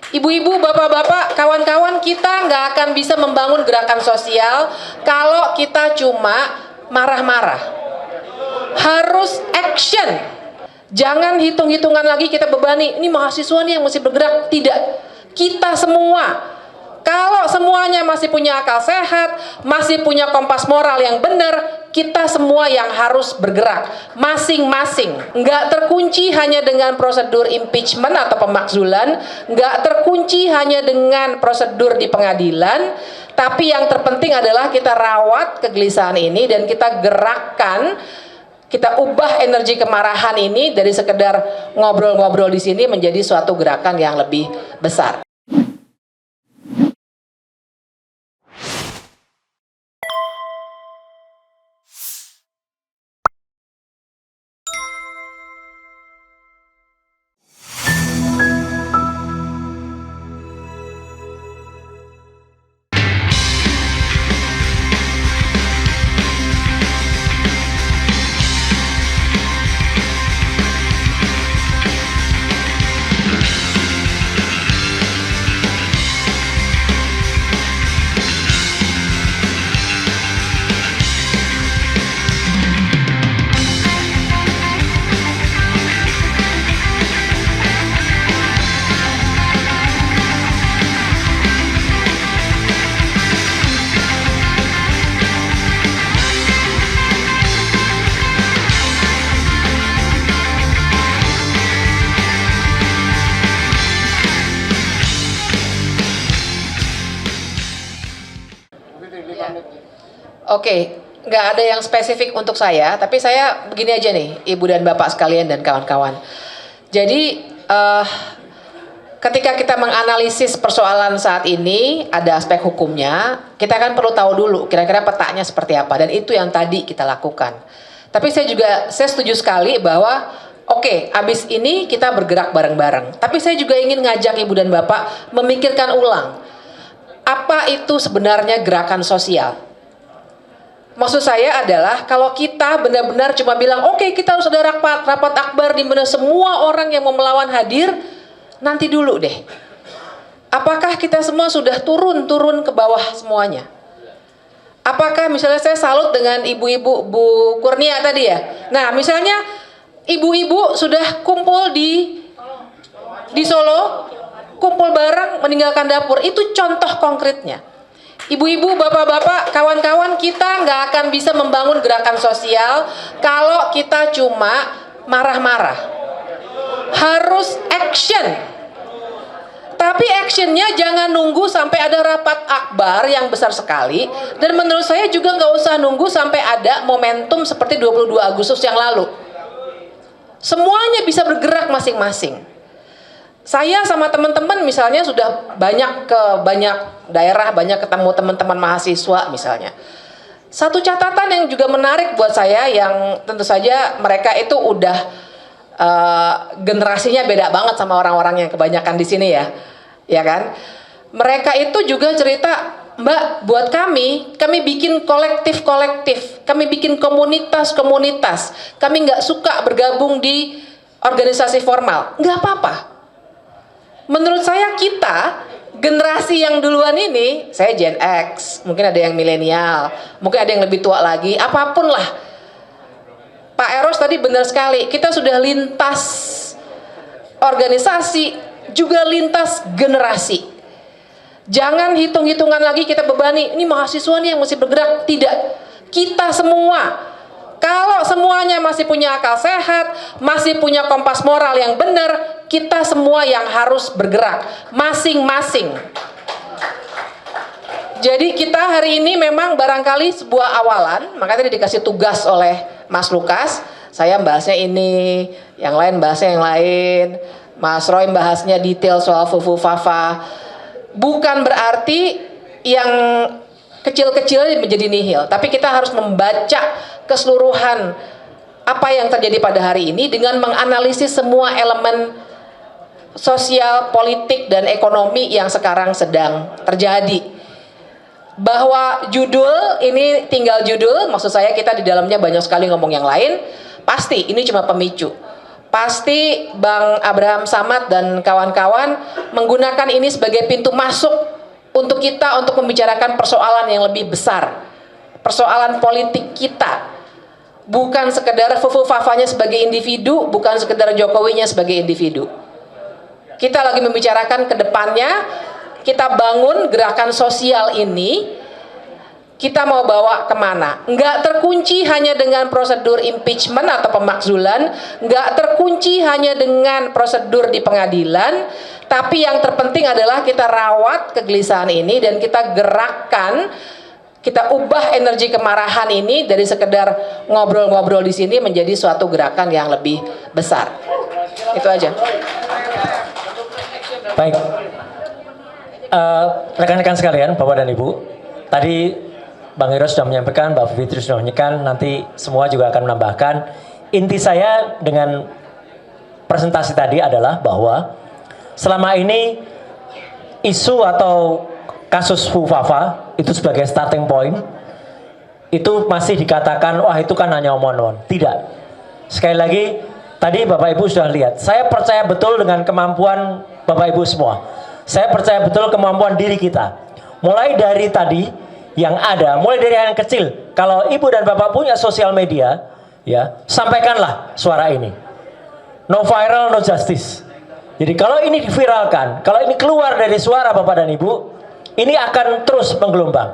Ibu-ibu, bapak-bapak, kawan-kawan, kita nggak akan bisa membangun gerakan sosial kalau kita cuma marah-marah. Harus action. Jangan hitung-hitungan lagi kita bebani, ini mahasiswa nih yang mesti bergerak. Tidak, kita semua. Kalau semuanya masih punya akal sehat, masih punya kompas moral yang benar, kita semua yang harus bergerak masing-masing. Nggak terkunci hanya dengan prosedur impeachment atau pemakzulan, nggak terkunci hanya dengan prosedur di pengadilan, tapi yang terpenting adalah kita rawat kegelisahan ini dan kita gerakkan, kita ubah energi kemarahan ini dari sekedar ngobrol-ngobrol di sini menjadi suatu gerakan yang lebih besar. Oke, nggak ada yang spesifik untuk saya, tapi saya begini aja nih, Ibu dan Bapak sekalian dan kawan-kawan. Jadi, ketika kita menganalisis persoalan saat ini, ada aspek hukumnya, kita kan perlu tahu dulu kira-kira petanya seperti apa, dan itu yang tadi kita lakukan. Tapi saya setuju sekali bahwa, oke, abis ini kita bergerak bareng-bareng. Tapi saya juga ingin ngajak Ibu dan Bapak memikirkan ulang, apa itu sebenarnya gerakan sosial? Maksud saya adalah kalau kita benar-benar cuma bilang oke, kita harus ada rapat akbar di mana semua orang yang mau melawan hadir, nanti dulu deh. Apakah kita semua sudah turun ke bawah semuanya? Apakah misalnya saya salut dengan ibu-ibu Bu Kurnia tadi ya. Nah, misalnya ibu-ibu sudah kumpul di Solo, kumpul bareng meninggalkan dapur, itu contoh konkretnya. Ibu-ibu, bapak-bapak, kawan-kawan, kita nggak akan bisa membangun gerakan sosial kalau kita cuma marah-marah. Harus action. Tapi actionnya jangan nunggu sampai ada rapat akbar yang besar sekali. Dan menurut saya juga nggak usah nunggu sampai ada momentum seperti 22 Agustus yang lalu. Semuanya bisa bergerak masing-masing. Saya sama teman-teman misalnya sudah banyak ke banyak daerah, banyak ketemu teman-teman mahasiswa misalnya. Satu catatan yang juga menarik buat saya yang tentu saja mereka itu udah generasinya beda banget sama orang-orang yang kebanyakan di sini ya. Ya kan? Mereka itu juga cerita, Mbak, buat kami bikin kolektif, kami bikin komunitas, kami nggak suka bergabung di organisasi formal. Nggak apa-apa. Menurut saya kita, generasi yang duluan ini, saya Gen X, mungkin ada yang milenial, mungkin ada yang lebih tua lagi, apapun lah. Pak Eros tadi benar sekali, kita sudah lintas organisasi, juga lintas generasi. Jangan hitung-hitungan lagi kita bebani, ini mahasiswa nih yang mesti bergerak. Tidak, kita semua. Kalau semuanya masih punya akal sehat, masih punya kompas moral yang benar, kita semua yang harus bergerak masing-masing. Jadi kita hari ini memang barangkali sebuah awalan, makanya dikasih tugas oleh Mas Lukas. Saya bahasnya ini, yang lain bahasnya yang lain. Mas Roy bahasnya detail soal Fufu Fafa. Bukan berarti yang kecil-kecil menjadi nihil, tapi kita harus membaca keseluruhan apa yang terjadi pada hari ini dengan menganalisis semua elemen sosial, politik, dan ekonomi yang sekarang sedang terjadi. Bahwa judul ini tinggal judul, maksud saya kita di dalamnya banyak sekali ngomong yang lain, pasti ini cuma pemicu. pasti Bang Abraham Samad dan kawan-kawan menggunakan ini sebagai pintu masuk untuk kita untuk membicarakan persoalan yang lebih besar, persoalan politik kita, bukan sekedar fufu-fafanya sebagai individu, bukan sekedar Jokowinya sebagai individu. Kita lagi membicarakan ke depannya, kita bangun gerakan sosial ini, kita mau bawa kemana? Nggak terkunci hanya dengan prosedur impeachment atau pemakzulan, nggak terkunci hanya dengan prosedur di pengadilan, tapi yang terpenting adalah kita rawat kegelisahan ini dan kita gerakkan, kita ubah energi kemarahan ini dari sekedar ngobrol-ngobrol di sini menjadi suatu gerakan yang lebih besar. Itu aja. Baik, rekan-rekan sekalian, Bapak dan Ibu, tadi Bang Heros sudah menyampaikan, Mbak Fitri sudah menyampaikan, nanti semua juga akan menambahkan. Inti saya dengan presentasi tadi adalah bahwa selama ini isu atau kasus Fufafa itu sebagai starting point itu masih dikatakan wah itu kan hanya omong-omong. Tidak. Sekali lagi tadi Bapak Ibu sudah lihat, saya percaya betul dengan kemampuan Bapak Ibu semua. Saya percaya betul kemampuan diri kita. Mulai dari tadi yang ada, mulai dari yang kecil. Kalau Ibu dan Bapak punya sosial media, ya, sampaikanlah suara ini. No viral, no justice. Jadi kalau ini diviralkan, kalau ini keluar dari suara Bapak dan Ibu, ini akan terus menggelombang.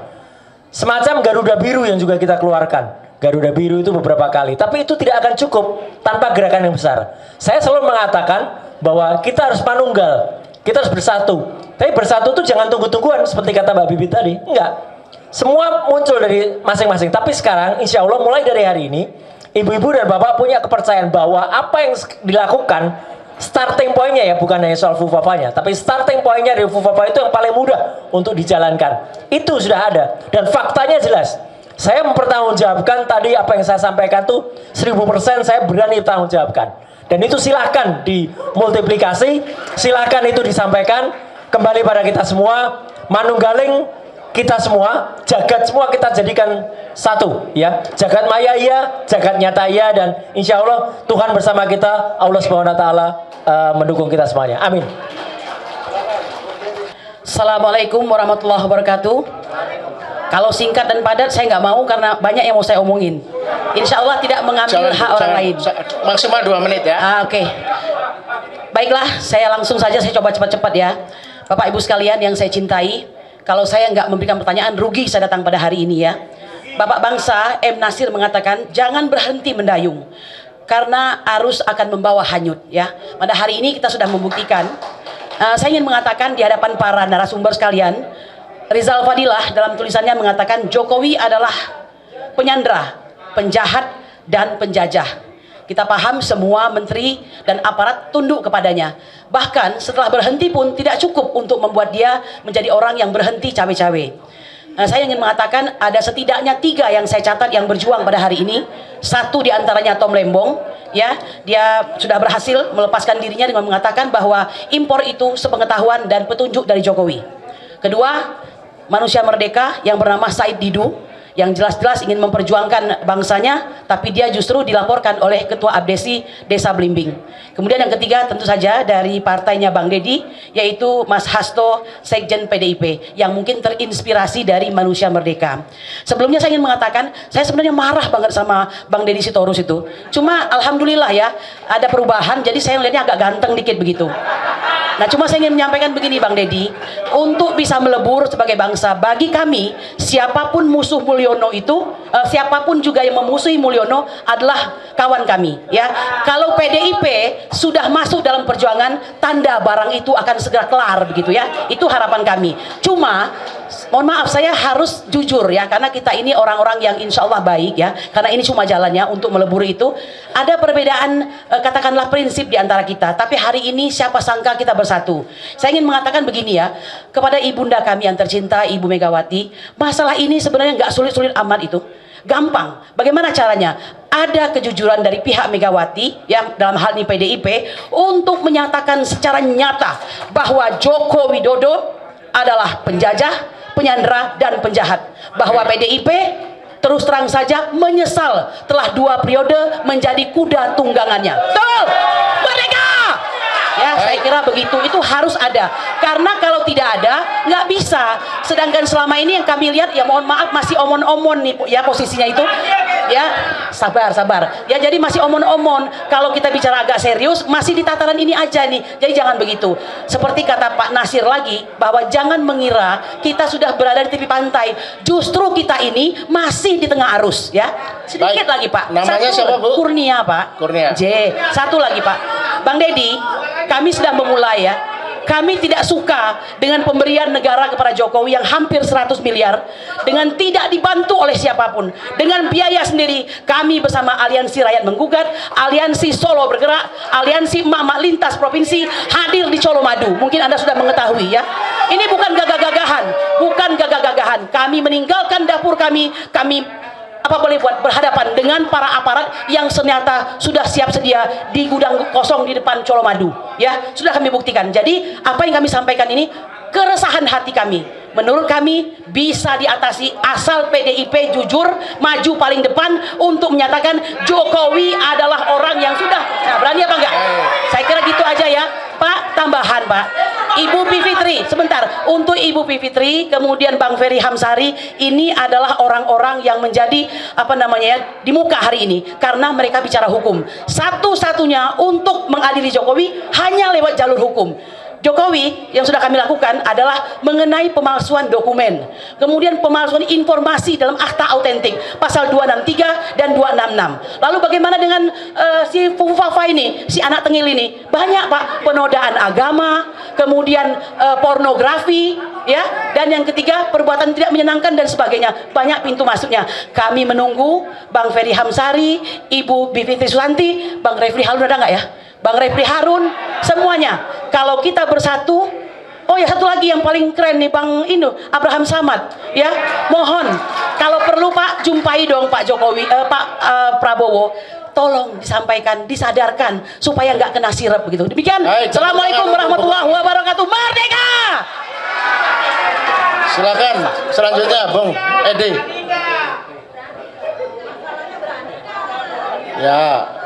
Semacam Garuda Biru yang juga kita keluarkan. Garuda Biru itu beberapa kali, tapi itu tidak akan cukup tanpa gerakan yang besar. Saya selalu mengatakan bahwa kita harus manunggal, kita harus bersatu. Tapi bersatu itu jangan tunggu-tungguan seperti kata Mbak Bibi tadi. Enggak. Semua muncul dari masing-masing. Tapi sekarang insya Allah mulai dari hari ini, ibu-ibu dan bapak punya kepercayaan bahwa apa yang dilakukan, starting pointnya ya, bukan hanya soal Fufafanya, tapi starting pointnya dari Fufafa itu yang paling mudah untuk dijalankan. Itu sudah ada. Dan faktanya jelas. Saya mempertanggungjawabkan tadi apa yang saya sampaikan tuh 1000% saya berani bertanggungjawabkan. Dan itu silahkan dimultiplikasi, silahkan itu disampaikan kembali pada kita semua, manunggaling kita semua, jagat semua kita jadikan satu, ya. Jagat maya iya, jagat nyata iya, dan insya Allah Tuhan bersama kita, Allah Subhanahu Wa Taala mendukung kita semuanya. Amin. Assalamualaikum warahmatullahi wabarakatuh. Kalau singkat dan padat saya nggak mau karena banyak yang mau saya omongin. Insya Allah tidak mengambil hak orang lain. Maksimal 2 menit ya. Oke. Baiklah, saya langsung saja, saya coba cepat-cepat ya. Bapak Ibu sekalian yang saya cintai, kalau saya nggak memberikan pertanyaan, rugi saya datang pada hari ini ya. Bapak bangsa M. Nasir mengatakan, jangan berhenti mendayung, karena arus akan membawa hanyut ya. Pada hari ini kita sudah membuktikan. Saya ingin mengatakan di hadapan para narasumber sekalian, Rizal Fadilah dalam tulisannya mengatakan Jokowi adalah penyandera, penjahat, dan penjajah. Kita paham semua menteri dan aparat tunduk kepadanya. Bahkan setelah berhenti pun tidak cukup untuk membuat dia menjadi orang yang berhenti cawe-cawe. Saya ingin mengatakan ada setidaknya 3 yang saya catat yang berjuang pada hari ini. Satu diantaranya Tom Lembong, ya, dia sudah berhasil melepaskan dirinya dengan mengatakan bahwa impor itu sepengetahuan dan petunjuk dari Jokowi. Kedua, manusia merdeka yang bernama Said Didu, yang jelas-jelas ingin memperjuangkan bangsanya, tapi dia justru dilaporkan oleh Ketua Abdesi Desa Blimbing. Kemudian yang ketiga tentu saja dari partainya Bang Deddy, yaitu Mas Hasto, Sekjen PDIP, yang mungkin terinspirasi dari manusia merdeka. Sebelumnya saya ingin mengatakan, saya sebenarnya marah banget sama Bang Deddy Sitorus itu. Cuma alhamdulillah ya, ada perubahan, jadi saya melihatnya agak ganteng dikit begitu. Nah, cuma saya ingin menyampaikan begini Bang Deddy, untuk bisa melebur sebagai bangsa, bagi kami siapapun musuh Mulyono itu, siapapun juga yang memusuhi Mulyono adalah kawan kami ya. Kalau PDIP sudah masuk dalam perjuangan, tanda barang itu akan segera kelar begitu ya. Itu harapan kami. Cuma mohon maaf, saya harus jujur ya, karena kita ini orang-orang yang insya Allah baik ya, karena ini cuma jalannya untuk melebur itu. Ada perbedaan katakanlah prinsip di antara kita, tapi hari ini siapa sangka kita bersatu. Saya ingin mengatakan begini ya, kepada ibunda kami yang tercinta Ibu Megawati, masalah ini sebenarnya nggak sulit-sulit amat itu. Gampang. Bagaimana caranya? Ada kejujuran dari pihak Megawati yang dalam hal ini PDIP untuk menyatakan secara nyata bahwa Joko Widodo adalah penjajah, penyandera, dan penjahat. Bahwa PDIP terus terang saja menyesal telah 2 periode menjadi kuda tunggangannya. Betul? Ya, saya kira begitu. Itu harus ada. Karena kalau tidak ada, nggak bisa. Sedangkan selama ini yang kami lihat, ya mohon maaf masih omon-omon nih, ya posisinya itu. Ya, sabar. Ya, jadi masih omon-omon. Kalau kita bicara agak serius, masih di tataran ini aja nih. Jadi jangan begitu. Seperti kata Pak Nasir lagi, bahwa jangan mengira kita sudah berada di tepi pantai. Justru kita ini masih di tengah arus, ya. Sedikit lagi, Pak. Namanya siapa, Bu? Kurnia, Pak. Kurnia. J. Satu lagi, Pak. Bang Dedi, kami sudah memulai ya. Kami tidak suka dengan pemberian negara kepada Jokowi yang hampir 100 miliar dengan tidak dibantu oleh siapapun. Dengan biaya sendiri, kami bersama Aliansi Rakyat Menggugat, Aliansi Solo Bergerak, Aliansi Emak-emak Lintas Provinsi hadir di Colomadu. Mungkin Anda sudah mengetahui ya. Ini bukan gagah-gagahan. Kami meninggalkan dapur kami apa boleh buat berhadapan dengan para aparat yang ternyata sudah siap sedia di gudang kosong di depan Colomadu, ya sudah kami buktikan. Jadi apa yang kami sampaikan ini keresahan hati kami, menurut kami bisa diatasi asal PDIP jujur maju paling depan untuk menyatakan Jokowi adalah orang yang sudah, nah berani apa enggak? Saya kira gitu aja ya Pak. Tambahan Pak, Ibu Bivitri, sebentar, untuk Ibu Bivitri, kemudian Bang Ferry Hamsari, ini adalah orang-orang yang menjadi apa namanya di muka hari ini karena mereka bicara hukum. Satu-satunya untuk mengadili Jokowi hanya lewat jalur hukum. Jokowi yang sudah kami lakukan adalah mengenai pemalsuan dokumen, kemudian pemalsuan informasi dalam akta autentik pasal 263 dan 266. Lalu bagaimana dengan si Fufu Fafa ini, si anak tengil ini? Banyak Pak, penodaan agama, kemudian pornografi, ya, dan yang ketiga perbuatan tidak menyenangkan dan sebagainya. Banyak pintu masuknya. Kami menunggu Bang Ferry Hamsari, Ibu Bivitri Susanti, Bang Refli Harun ada nggak ya? Bang Refli Harun, semuanya. Kalau kita bersatu, oh ya satu lagi yang paling keren nih Bang Abraham Samad, ya. Mohon kalau perlu Pak jumpai dong Pak Jokowi, Pak Prabowo. Tolong disampaikan, disadarkan supaya nggak kena sirep begitu. Demikian. Assalamualaikum warahmatullahi wabarakatuh. Merdeka. Silakan selanjutnya Bung Edi. Ya.